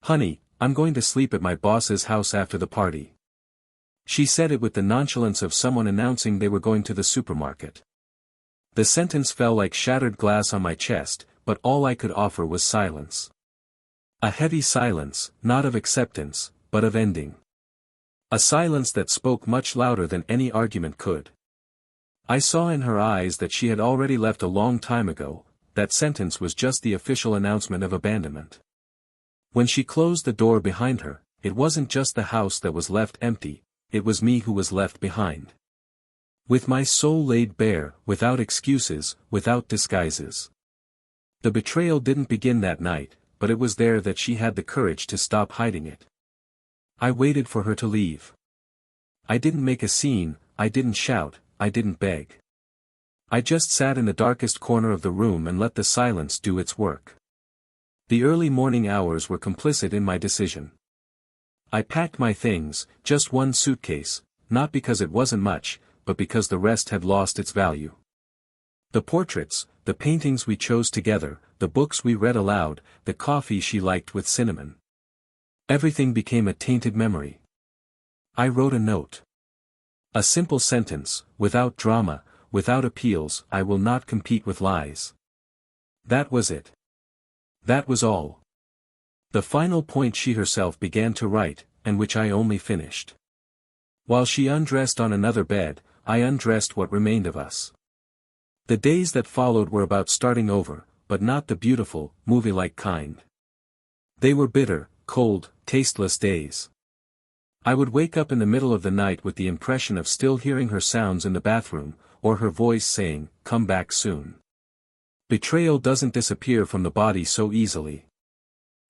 "Honey, I'm going to sleep at my boss's house after the party." She said it with the nonchalance of someone announcing they were going to the supermarket. The sentence fell like shattered glass on my chest, but all I could offer was silence. A heavy silence, not of acceptance, but of ending. A silence that spoke much louder than any argument could. I saw in her eyes that she had already left a long time ago. That sentence was just the official announcement of abandonment. When she closed the door behind her, it wasn't just the house that was left empty, it was me who was left behind. With my soul laid bare, without excuses, without disguises. The betrayal didn't begin that night, but it was there that she had the courage to stop hiding it. I waited for her to leave. I didn't make a scene, I didn't shout, I didn't beg. I just sat in the darkest corner of the room and let the silence do its work. The early morning hours were complicit in my decision. I packed my things, just one suitcase, not because it wasn't much, but because the rest had lost its value. The portraits, the paintings we chose together, the books we read aloud, the coffee she liked with cinnamon. Everything became a tainted memory. I wrote a note. A simple sentence, without drama, without appeals. "I will not compete with lies." That was it. That was all. The final point she herself began to write, and which I only finished. While she undressed on another bed, I undressed what remained of us. The days that followed were about starting over, but not the beautiful, movie-like kind. They were bitter, cold, tasteless days. I would wake up in the middle of the night with the impression of still hearing her sounds in the bathroom, or her voice saying, "Come back soon." Betrayal doesn't disappear from the body so easily.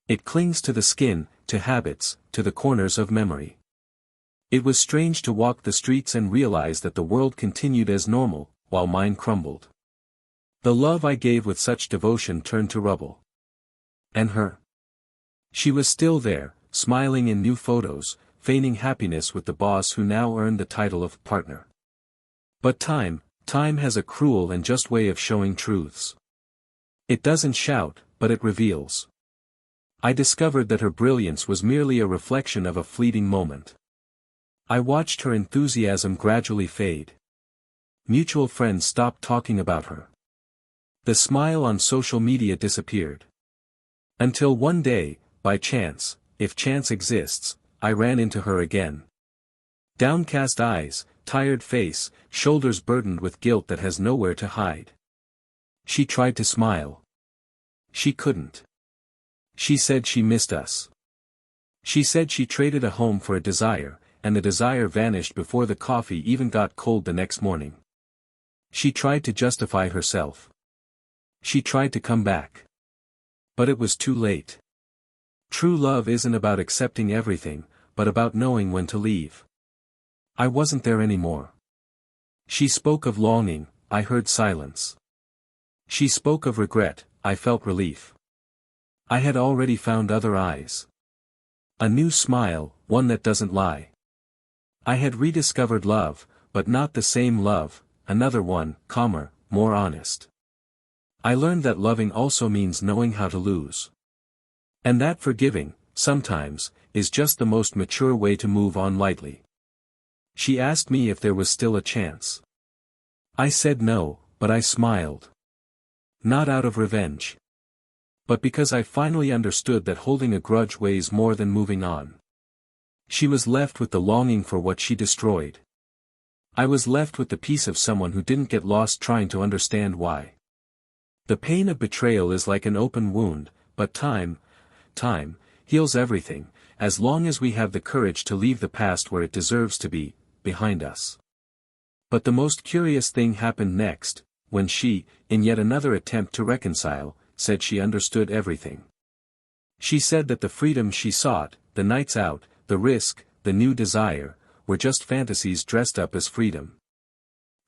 It clings to the skin, to habits, to the corners of memory. It was strange to walk the streets and realize that the world continued as normal, while mine crumbled. The love I gave with such devotion turned to rubble. And her? She was still there, smiling in new photos, feigning happiness with the boss who now earned the title of partner. But time has a cruel and just way of showing truths. It doesn't shout, but it reveals. I discovered that her brilliance was merely a reflection of a fleeting moment. I watched her enthusiasm gradually fade. Mutual friends stopped talking about her. The smile on social media disappeared. Until one day, by chance, if chance exists, I ran into her again. Downcast eyes, tired face, shoulders burdened with guilt that has nowhere to hide. She tried to smile. She couldn't. She said she missed us. She said she traded a home for a desire, and the desire vanished before the coffee even got cold the next morning. She tried to justify herself. She tried to come back. But it was too late. True love isn't about accepting everything, but about knowing when to leave. I wasn't there anymore. She spoke of longing, I heard silence. She spoke of regret, I felt relief. I had already found other eyes. A new smile, one that doesn't lie. I had rediscovered love, but not the same love, another one, calmer, more honest. I learned that loving also means knowing how to lose. And that forgiving, sometimes, is just the most mature way to move on lightly. She asked me if there was still a chance. I said no, but I smiled. Not out of revenge. But because I finally understood that holding a grudge weighs more than moving on. She was left with the longing for what she destroyed. I was left with the peace of someone who didn't get lost trying to understand why. The pain of betrayal is like an open wound, but time heals everything, as long as we have the courage to leave the past where it deserves to be, behind us. But the most curious thing happened next, when she, in yet another attempt to reconcile, said she understood everything. She said that the freedom she sought, the nights out, the risk, the new desire, were just fantasies dressed up as freedom.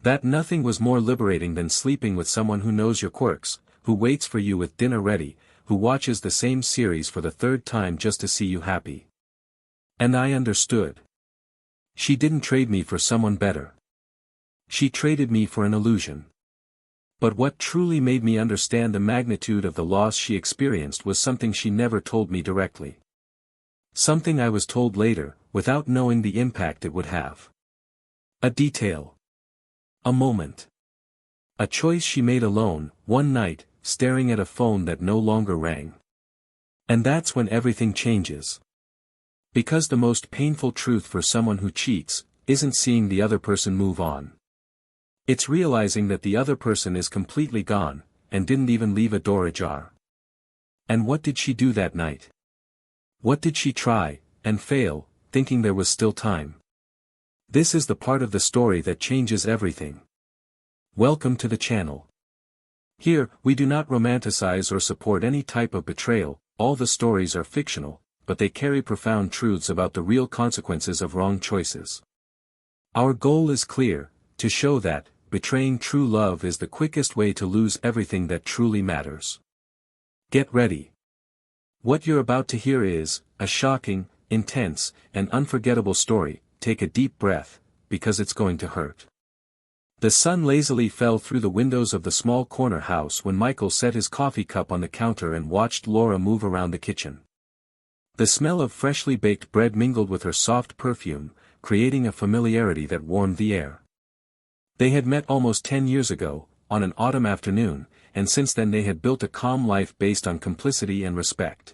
That nothing was more liberating than sleeping with someone who knows your quirks, who waits for you with dinner ready, who watches the same series for the third time just to see you happy. And I understood. She didn't trade me for someone better. She traded me for an illusion. But what truly made me understand the magnitude of the loss she experienced was something she never told me directly. Something I was told later, without knowing the impact it would have. A detail. A moment. A choice she made alone, one night, staring at a phone that no longer rang. And that's when everything changes. Because the most painful truth for someone who cheats, isn't seeing the other person move on. It's realizing that the other person is completely gone, and didn't even leave a door ajar. And what did she do that night? What did she try, and fail, thinking there was still time? This is the part of the story that changes everything. Welcome to the channel. Here, we do not romanticize or support any type of betrayal, all the stories are fictional, but they carry profound truths about the real consequences of wrong choices. Our goal is clear, to show that, betraying true love is the quickest way to lose everything that truly matters. Get ready. What you're about to hear is, a shocking, intense, and unforgettable story. Take a deep breath, because it's going to hurt. The sun lazily fell through the windows of the small corner house when Michael set his coffee cup on the counter and watched Laura move around the kitchen. The smell of freshly baked bread mingled with her soft perfume, creating a familiarity that warmed the air. They had met almost 10 years ago, on an autumn afternoon, and since then they had built a calm life based on complicity and respect.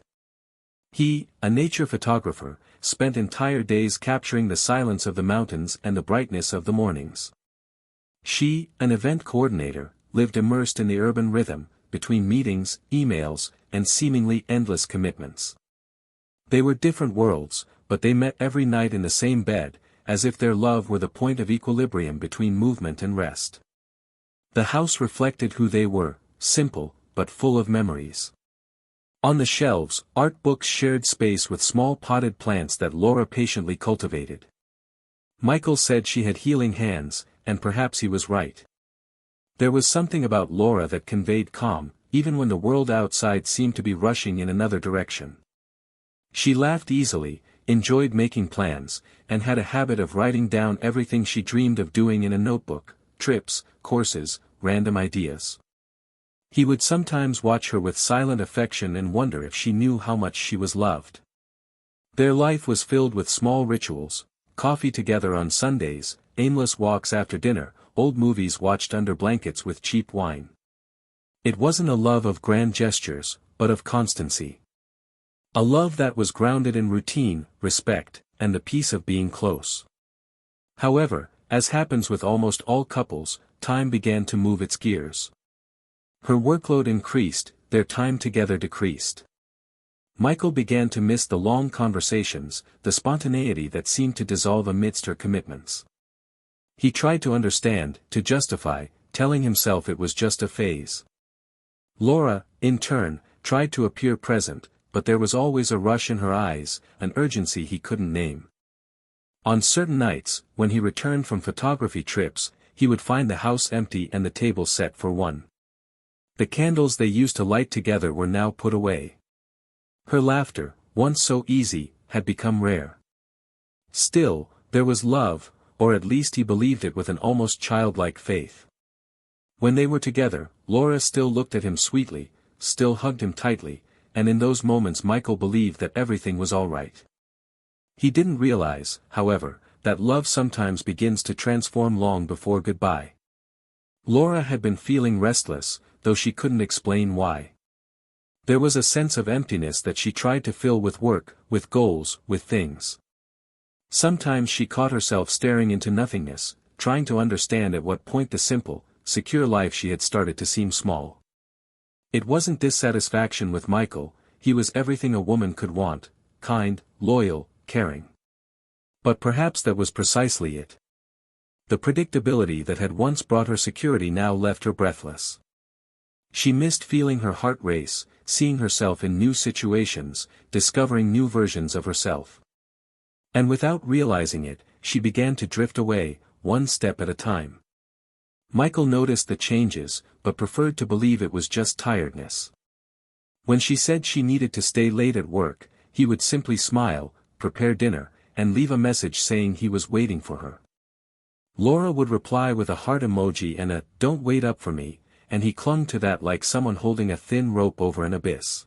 He, a nature photographer, spent entire days capturing the silence of the mountains and the brightness of the mornings. She, an event coordinator, lived immersed in the urban rhythm, between meetings, emails, and seemingly endless commitments. They were different worlds, but they met every night in the same bed, as if their love were the point of equilibrium between movement and rest. The house reflected who they were, simple, but full of memories. On the shelves, art books shared space with small potted plants that Laura patiently cultivated. Michael said she had healing hands, and perhaps he was right. There was something about Laura that conveyed calm, even when the world outside seemed to be rushing in another direction. She laughed easily, enjoyed making plans, and had a habit of writing down everything she dreamed of doing in a notebook: trips, courses, random ideas. He would sometimes watch her with silent affection and wonder if she knew how much she was loved. Their life was filled with small rituals: coffee together on Sundays, aimless walks after dinner, old movies watched under blankets with cheap wine. It wasn't a love of grand gestures, but of constancy. A love that was grounded in routine, respect, and the peace of being close. However, as happens with almost all couples, time began to move its gears. Her workload increased, their time together decreased. Michael began to miss the long conversations, the spontaneity that seemed to dissolve amidst her commitments. He tried to understand, to justify, telling himself it was just a phase. Laura, in turn, tried to appear present, but there was always a rush in her eyes, an urgency he couldn't name. On certain nights, when he returned from photography trips, he would find the house empty and the table set for one. The candles they used to light together were now put away. Her laughter, once so easy, had become rare. Still, there was love, or at least he believed it with an almost childlike faith. When they were together, Laura still looked at him sweetly, still hugged him tightly, and in those moments Michael believed that everything was all right. He didn't realize, however, that love sometimes begins to transform long before goodbye. Laura had been feeling restless, though she couldn't explain why. There was a sense of emptiness that she tried to fill with work, with goals, with things. Sometimes she caught herself staring into nothingness, trying to understand at what point the simple, secure life she had started to seem small. It wasn't dissatisfaction with Michael, he was everything a woman could want: kind, loyal, caring. But perhaps that was precisely it. The predictability that had once brought her security now left her breathless. She missed feeling her heart race, seeing herself in new situations, discovering new versions of herself. And without realizing it, she began to drift away, one step at a time. Michael noticed the changes, but preferred to believe it was just tiredness. When she said she needed to stay late at work, he would simply smile, prepare dinner, and leave a message saying he was waiting for her. Laura would reply with a heart emoji and a "don't wait up for me," and he clung to that like someone holding a thin rope over an abyss.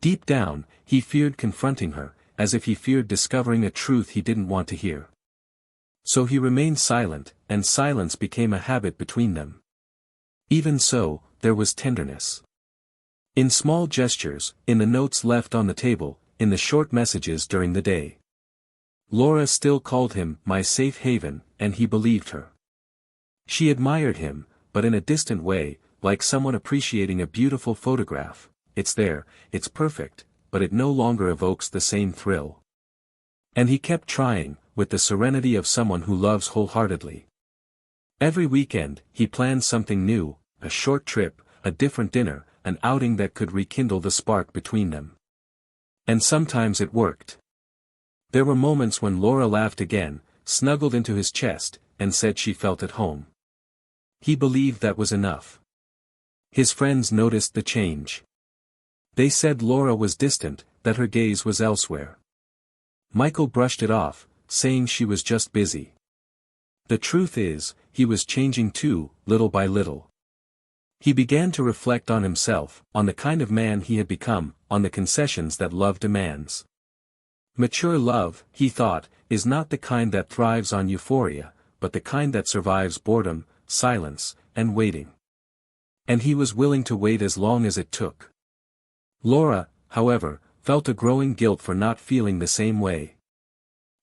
Deep down, he feared confronting her, as if he feared discovering a truth he didn't want to hear. So he remained silent, and silence became a habit between them. Even so, there was tenderness. In small gestures, in the notes left on the table, in the short messages during the day. Laura still called him my safe haven, and he believed her. She admired him, but in a distant way, like someone appreciating a beautiful photograph. It's there, it's perfect, but it no longer evokes the same thrill. And he kept trying, with the serenity of someone who loves wholeheartedly. Every weekend, he planned something new, a short trip, a different dinner, an outing that could rekindle the spark between them. And sometimes it worked. There were moments when Laura laughed again, snuggled into his chest, and said she felt at home. He believed that was enough. His friends noticed the change. They said Laura was distant, that her gaze was elsewhere. Michael brushed it off, saying she was just busy. The truth is, he was changing too, little by little. He began to reflect on himself, on the kind of man he had become, on the concessions that love demands. Mature love, he thought, is not the kind that thrives on euphoria, but the kind that survives boredom, silence, and waiting. And he was willing to wait as long as it took. Laura, however, felt a growing guilt for not feeling the same way.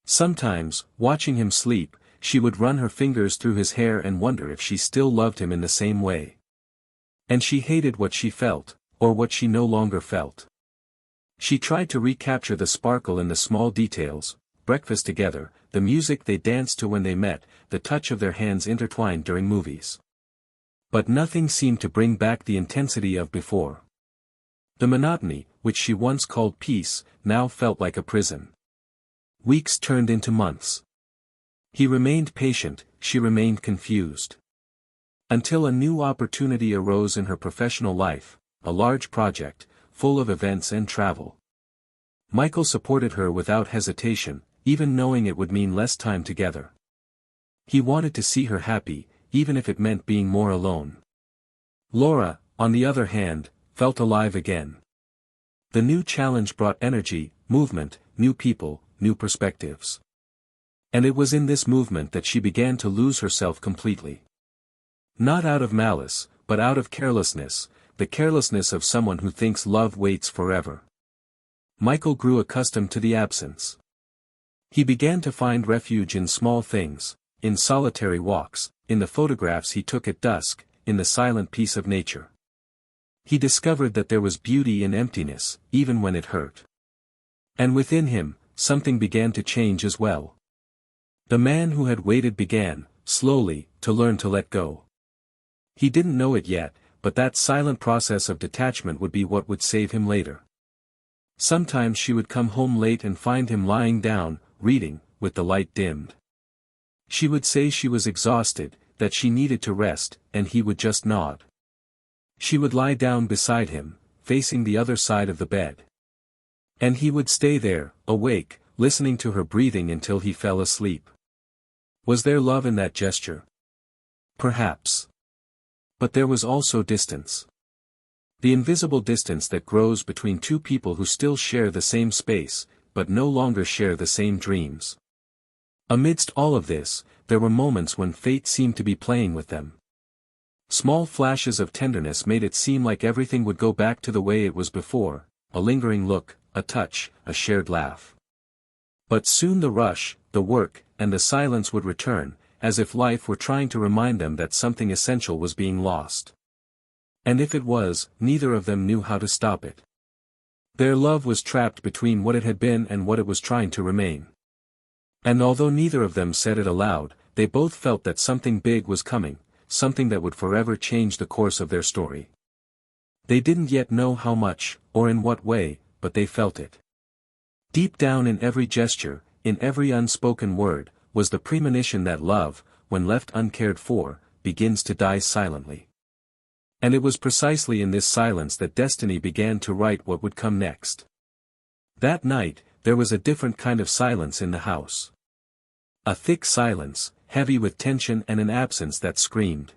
Sometimes, watching him sleep, she would run her fingers through his hair and wonder if she still loved him in the same way. And she hated what she felt, or what she no longer felt. She tried to recapture the sparkle in the small details, breakfast together, the music they danced to when they met, the touch of their hands intertwined during movies. But nothing seemed to bring back the intensity of before. The monotony, which she once called peace, now felt like a prison. Weeks turned into months. He remained patient, she remained confused. Until a new opportunity arose in her professional life, a large project, full of events and travel. Michael supported her without hesitation, even knowing it would mean less time together. He wanted to see her happy, even if it meant being more alone. Laura, on the other hand, felt alive again. The new challenge brought energy, movement, new people, new perspectives. And it was in this movement that she began to lose herself completely. Not out of malice, but out of carelessness, the carelessness of someone who thinks love waits forever. Michael grew accustomed to the absence. He began to find refuge in small things, in solitary walks, in the photographs he took at dusk, in the silent peace of nature. He discovered that there was beauty in emptiness, even when it hurt. And within him, something began to change as well. The man who had waited began, slowly, to learn to let go. He didn't know it yet, but that silent process of detachment would be what would save him later. Sometimes she would come home late and find him lying down, reading, with the light dimmed. She would say she was exhausted, that she needed to rest, and he would just nod. She would lie down beside him, facing the other side of the bed. And he would stay there, awake, listening to her breathing until he fell asleep. Was there love in that gesture? Perhaps. But there was also distance. The invisible distance that grows between two people who still share the same space, but no longer share the same dreams. Amidst all of this, there were moments when fate seemed to be playing with them. Small flashes of tenderness made it seem like everything would go back to the way it was before, a lingering look, a touch, a shared laugh. But soon the rush, the work, and the silence would return, as if life were trying to remind them that something essential was being lost. And if it was, neither of them knew how to stop it. Their love was trapped between what it had been and what it was trying to remain. And although neither of them said it aloud, they both felt that something big was coming, something that would forever change the course of their story. They didn't yet know how much, or in what way, but they felt it. Deep down in every gesture, in every unspoken word, was the premonition that love, when left uncared for, begins to die silently. And it was precisely in this silence that destiny began to write what would come next. That night, there was a different kind of silence in the house. A thick silence, heavy with tension and an absence that screamed.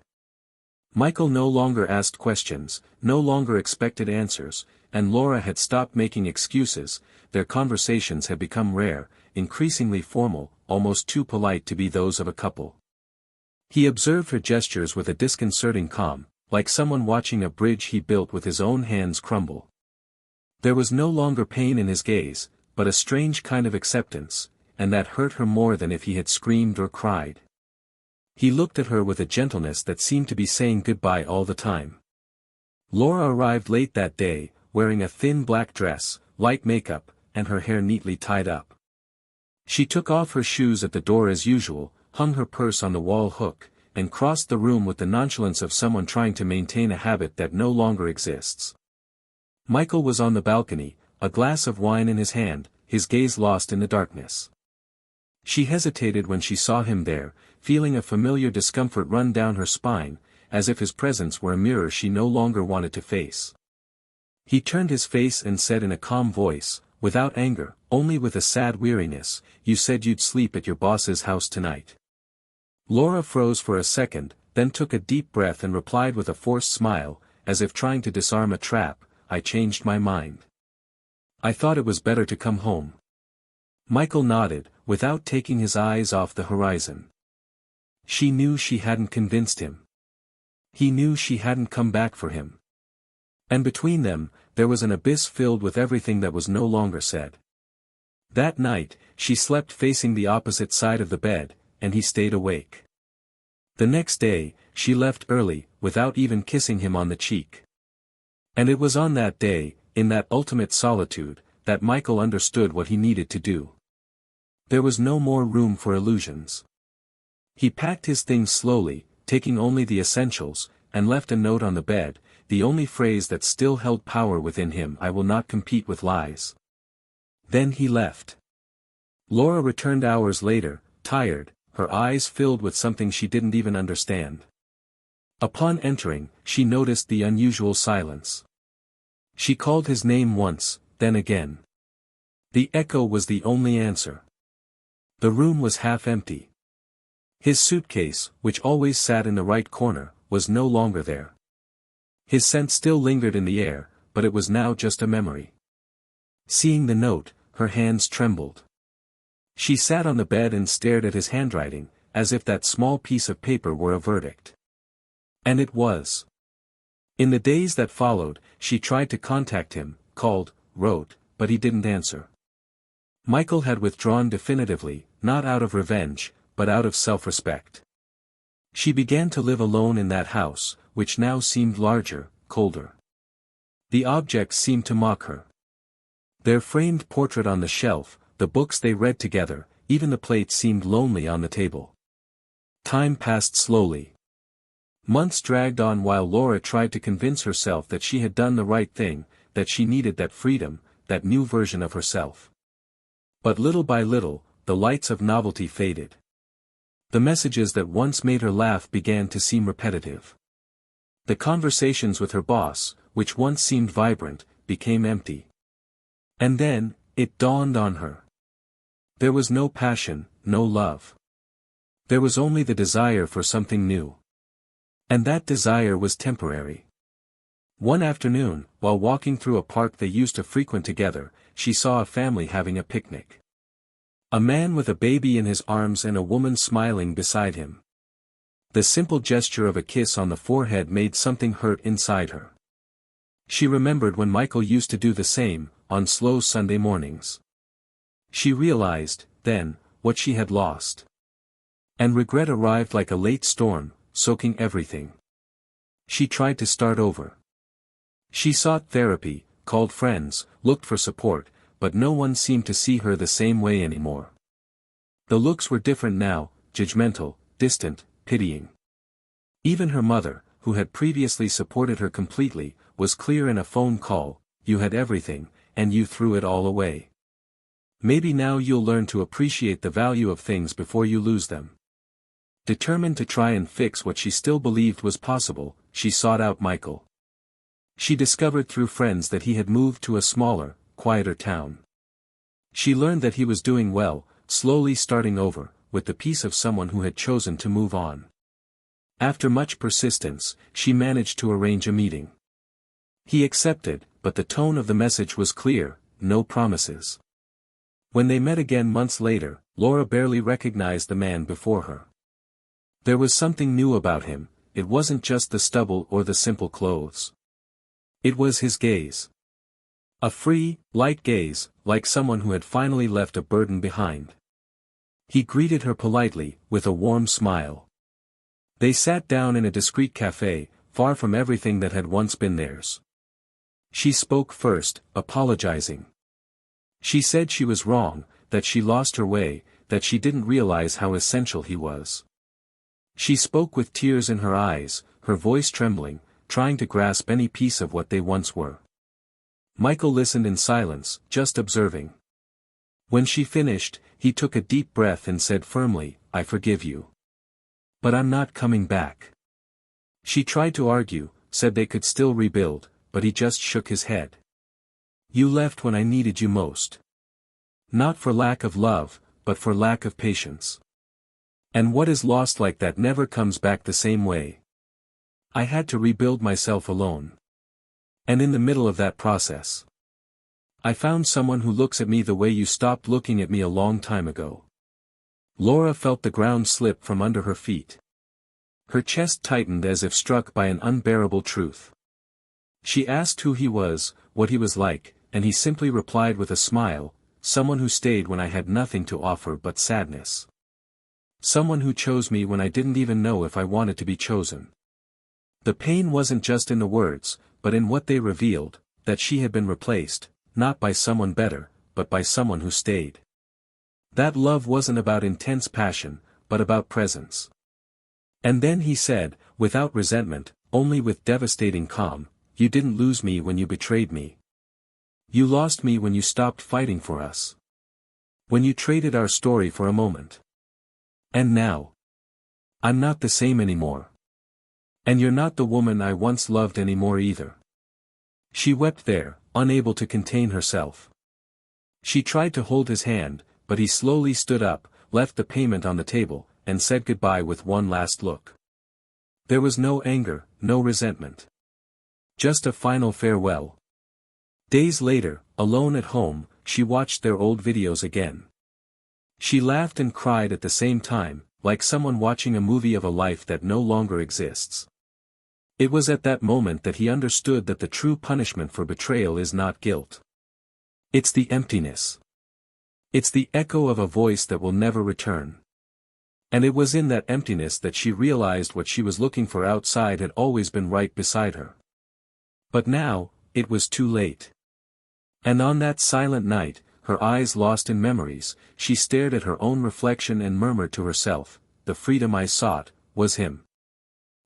Michael no longer asked questions, no longer expected answers, and Laura had stopped making excuses. Their conversations had become rare, increasingly formal, almost too polite to be those of a couple. He observed her gestures with a disconcerting calm, like someone watching a bridge he built with his own hands crumble. There was no longer pain in his gaze, but a strange kind of acceptance, and that hurt her more than if he had screamed or cried. He looked at her with a gentleness that seemed to be saying goodbye all the time. Laura arrived late that day, wearing a thin black dress, light makeup, and her hair neatly tied up. She took off her shoes at the door as usual, hung her purse on the wall hook, and crossed the room with the nonchalance of someone trying to maintain a habit that no longer exists. Michael was on the balcony, a glass of wine in his hand, his gaze lost in the darkness. She hesitated when she saw him there, feeling a familiar discomfort run down her spine, as if his presence were a mirror she no longer wanted to face. He turned his face and said in a calm voice, without anger, only with a sad weariness, "You said you'd sleep at your boss's house tonight." Laura froze for a second, then took a deep breath and replied with a forced smile, as if trying to disarm a trap, "I changed my mind. I thought it was better to come home." Michael nodded, without taking his eyes off the horizon. She knew she hadn't convinced him. He knew she hadn't come back for him. And between them, there was an abyss filled with everything that was no longer said. That night, she slept facing the opposite side of the bed, and he stayed awake. The next day, she left early, without even kissing him on the cheek. And it was on that day, in that ultimate solitude, that Michael understood what he needed to do. There was no more room for illusions. He packed his things slowly, taking only the essentials, and left a note on the bed, the only phrase that still held power within him: "I will not compete with lies." Then he left. Laura returned hours later, tired, her eyes filled with something she didn't even understand. Upon entering, she noticed the unusual silence. She called his name once, then again. The echo was the only answer. The room was half empty. His suitcase, which always sat in the right corner, was no longer there. His scent still lingered in the air, but it was now just a memory. Seeing the note, her hands trembled. She sat on the bed and stared at his handwriting, as if that small piece of paper were a verdict. And it was. In the days that followed, she tried to contact him, called, wrote, but he didn't answer. Michael had withdrawn definitively, not out of revenge, but out of self-respect. She began to live alone in that house, which now seemed larger, colder. The objects seemed to mock her. Their framed portrait on the shelf, the books they read together, even the plates seemed lonely on the table. Time passed slowly. Months dragged on while Laura tried to convince herself that she had done the right thing, that she needed that freedom, that new version of herself. But little by little, the lights of novelty faded. The messages that once made her laugh began to seem repetitive. The conversations with her boss, which once seemed vibrant, became empty. And then, it dawned on her. There was no passion, no love. There was only the desire for something new. And that desire was temporary. One afternoon, while walking through a park they used to frequent together, she saw a family having a picnic. A man with a baby in his arms and a woman smiling beside him. The simple gesture of a kiss on the forehead made something hurt inside her. She remembered when Michael used to do the same, on slow Sunday mornings. She realized, then, what she had lost. And regret arrived like a late storm, soaking everything. She tried to start over. She sought therapy, called friends, looked for support, but no one seemed to see her the same way anymore. The looks were different now, judgmental, distant, pitying. Even her mother, who had previously supported her completely, was clear in a phone call: "You had everything, and you threw it all away. Maybe now you'll learn to appreciate the value of things before you lose them." Determined to try and fix what she still believed was possible, she sought out Michael. She discovered through friends that he had moved to a smaller, quieter town. She learned that he was doing well, slowly starting over, with the peace of someone who had chosen to move on. After much persistence, she managed to arrange a meeting. He accepted, but the tone of the message was clear, no promises. When they met again months later, Laura barely recognized the man before her. There was something new about him. It wasn't just the stubble or the simple clothes. It was his gaze. A free, light gaze, like someone who had finally left a burden behind. He greeted her politely, with a warm smile. They sat down in a discreet cafe, far from everything that had once been theirs. She spoke first, apologizing. She said she was wrong, that she lost her way, that she didn't realize how essential he was. She spoke with tears in her eyes, her voice trembling, trying to grasp any piece of what they once were. Michael listened in silence, just observing. When she finished, he took a deep breath and said firmly, "I forgive you. But I'm not coming back." She tried to argue, said they could still rebuild, but he just shook his head. "You left when I needed you most. Not for lack of love, but for lack of patience. And what is lost like that never comes back the same way. I had to rebuild myself alone. And in the middle of that process, I found someone who looks at me the way you stopped looking at me a long time ago." Laura felt the ground slip from under her feet. Her chest tightened as if struck by an unbearable truth. She asked who he was, what he was like, and he simply replied with a smile, "Someone who stayed when I had nothing to offer but sadness. Someone who chose me when I didn't even know if I wanted to be chosen." The pain wasn't just in the words, but in what they revealed, that she had been replaced, not by someone better, but by someone who stayed. That love wasn't about intense passion, but about presence. And then he said, without resentment, only with devastating calm, "You didn't lose me when you betrayed me. You lost me when you stopped fighting for us. When you traded our story for a moment. And now, I'm not the same anymore. And you're not the woman I once loved anymore either." She wept there, unable to contain herself. She tried to hold his hand, but he slowly stood up, left the payment on the table, and said goodbye with one last look. There was no anger, no resentment. Just a final farewell. Days later, alone at home, she watched their old videos again. She laughed and cried at the same time, like someone watching a movie of a life that no longer exists. It was at that moment that he understood that the true punishment for betrayal is not guilt. It's the emptiness. It's the echo of a voice that will never return. And it was in that emptiness that she realized what she was looking for outside had always been right beside her. But now, it was too late. And on that silent night, her eyes lost in memories, she stared at her own reflection and murmured to herself, "The freedom I sought, was him."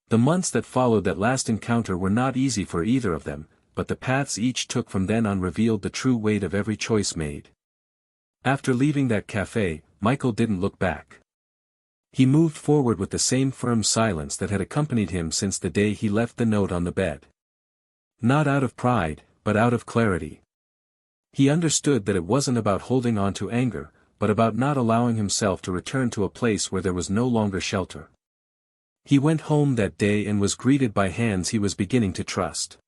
The months that followed that last encounter were not easy for either of them, but the paths each took from then on revealed the true weight of every choice made. After leaving that cafe, Michael didn't look back. He moved forward with the same firm silence that had accompanied him since the day he left the note on the bed. Not out of pride, but out of clarity. He understood that it wasn't about holding on to anger, but about not allowing himself to return to a place where there was no longer shelter. He went home that day and was greeted by hands he was beginning to trust.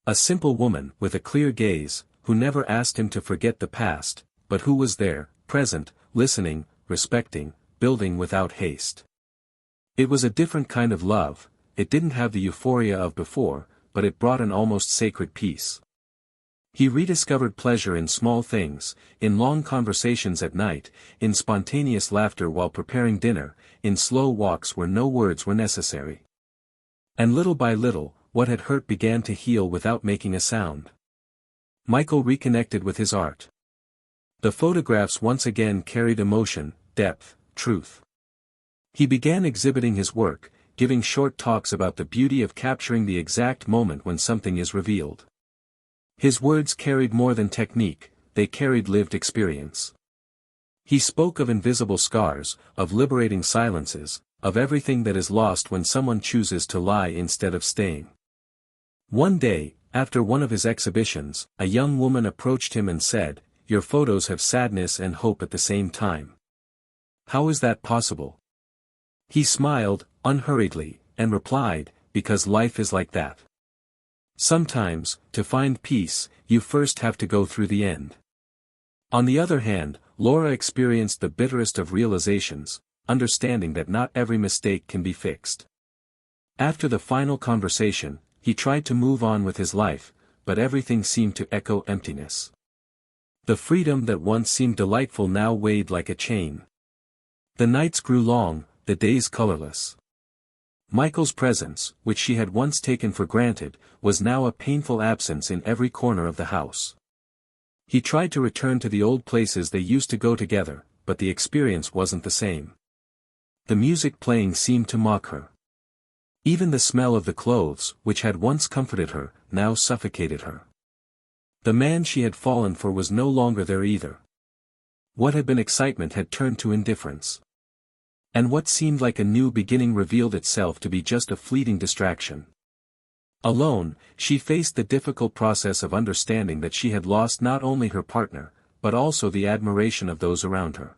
A simple woman, with a clear gaze, who never asked him to forget the past, but who was there, present, listening, respecting, building without haste. It was a different kind of love. It didn't have the euphoria of before, but it brought an almost sacred peace. He rediscovered pleasure in small things, in long conversations at night, in spontaneous laughter while preparing dinner, in slow walks where no words were necessary. And little by little, what had hurt began to heal without making a sound. Michael reconnected with his art. The photographs once again carried emotion, depth, truth. He began exhibiting his work, giving short talks about the beauty of capturing the exact moment when something is revealed. His words carried more than technique, they carried lived experience. He spoke of invisible scars, of liberating silences, of everything that is lost when someone chooses to lie instead of staying. One day, after one of his exhibitions, a young woman approached him and said, "Your photos have sadness and hope at the same time. How is that possible?" He smiled, unhurriedly, and replied, "Because life is like that. Sometimes, to find peace, you first have to go through the end. On the other hand, Laura experienced the bitterest of realizations, understanding that not every mistake can be fixed. After the final conversation, he tried to move on with his life, but everything seemed to echo emptiness. The freedom that once seemed delightful now weighed like a chain. The nights grew long, the days colorless. Michael's presence, which she had once taken for granted, was now a painful absence in every corner of the house. He tried to return to the old places they used to go together, but the experience wasn't the same. The music playing seemed to mock her. Even the smell of the clothes, which had once comforted her, now suffocated her. The man she had fallen for was no longer there either. What had been excitement had turned to indifference. And what seemed like a new beginning revealed itself to be just a fleeting distraction. Alone, she faced the difficult process of understanding that she had lost not only her partner, but also the admiration of those around her.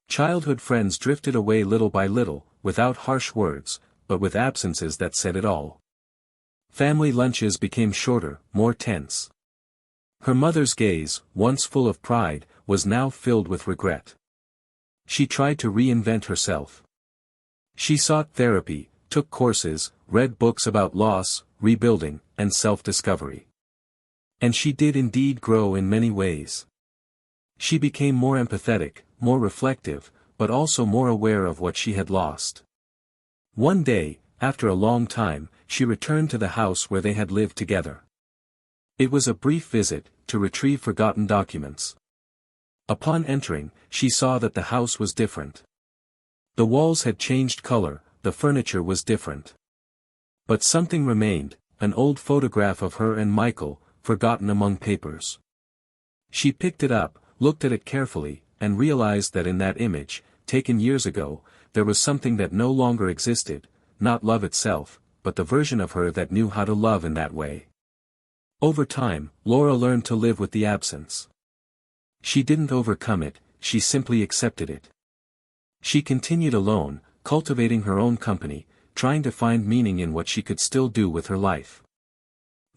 Childhood friends drifted away little by little, without harsh words, but with absences that said it all. Family lunches became shorter, more tense. Her mother's gaze, once full of pride, was now filled with regret. She tried to reinvent herself. She sought therapy, took courses, read books about loss, rebuilding, and self-discovery. And she did indeed grow in many ways. She became more empathetic, more reflective, but also more aware of what she had lost. One day, after a long time, she returned to the house where they had lived together. It was a brief visit, to retrieve forgotten documents. Upon entering, she saw that the house was different. The walls had changed color, the furniture was different. But something remained, an old photograph of her and Michael, forgotten among papers. She picked it up, looked at it carefully, and realized that in that image, taken years ago, there was something that no longer existed, not love itself, but the version of her that knew how to love in that way. Over time, Laura learned to live with the absence. She didn't overcome it, she simply accepted it. She continued alone, cultivating her own company, trying to find meaning in what she could still do with her life.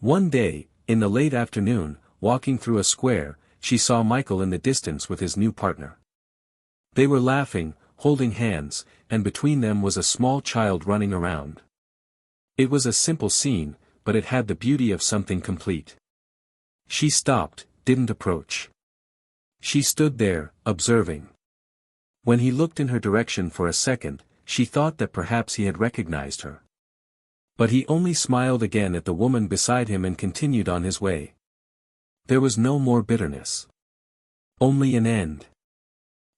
One day, in the late afternoon, walking through a square, she saw Michael in the distance with his new partner. They were laughing, holding hands, and between them was a small child running around. It was a simple scene, but it had the beauty of something complete. She stopped, didn't approach. She stood there, observing. When he looked in her direction for a second, she thought that perhaps he had recognized her. But he only smiled again at the woman beside him and continued on his way. There was no more bitterness. Only an end.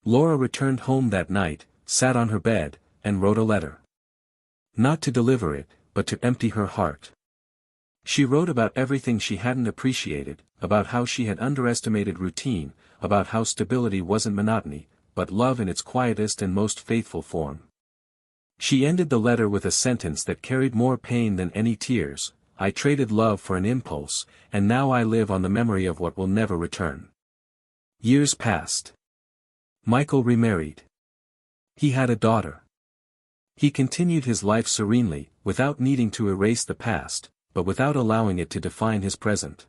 Laura returned home that night, sat on her bed, and wrote a letter. Not to deliver it, but to empty her heart. She wrote about everything she hadn't appreciated, about how she had underestimated routine, about how stability wasn't monotony, but love in its quietest and most faithful form. She ended the letter with a sentence that carried more pain than any tears: I traded love for an impulse, and now I live on the memory of what will never return. Years passed. Michael remarried. He had a daughter. He continued his life serenely, without needing to erase the past, but without allowing it to define his present.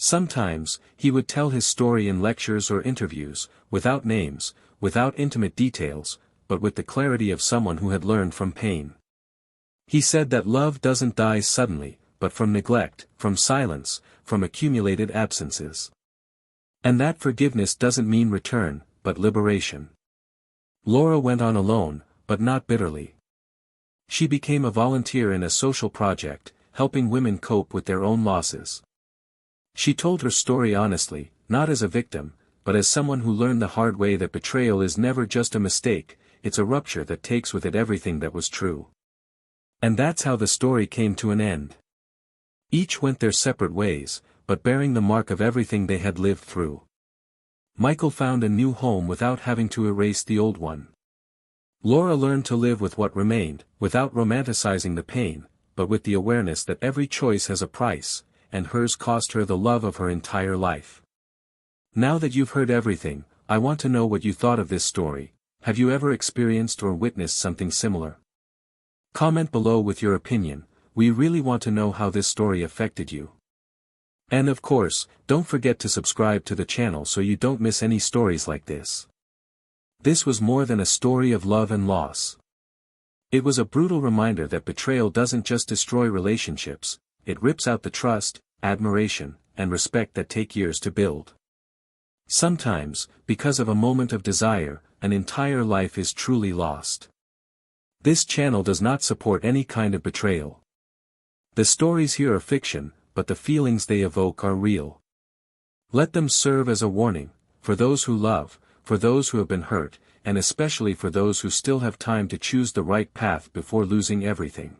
Sometimes, he would tell his story in lectures or interviews, without names, without intimate details, but with the clarity of someone who had learned from pain. He said that love doesn't die suddenly, but from neglect, from silence, from accumulated absences. And that forgiveness doesn't mean return, but liberation. Laura went on alone, but not bitterly. She became a volunteer in a social project, helping women cope with their own losses. She told her story honestly, not as a victim, but as someone who learned the hard way that betrayal is never just a mistake, it's a rupture that takes with it everything that was true. And that's how the story came to an end. Each went their separate ways, but bearing the mark of everything they had lived through. Michael found a new home without having to erase the old one. Laura learned to live with what remained, without romanticizing the pain, but with the awareness that every choice has a price, and hers cost her the love of her entire life. Now that you've heard everything, I want to know what you thought of this story. Have you ever experienced or witnessed something similar? Comment below with your opinion. We really want to know how this story affected you. And of course, don't forget to subscribe to the channel so you don't miss any stories like this. This was more than a story of love and loss. It was a brutal reminder that betrayal doesn't just destroy relationships, it rips out the trust, admiration, and respect that take years to build. Sometimes, because of a moment of desire, an entire life is truly lost. This channel does not support any kind of betrayal. The stories here are fiction, but the feelings they evoke are real. Let them serve as a warning, for those who love, for those who have been hurt, and especially for those who still have time to choose the right path before losing everything.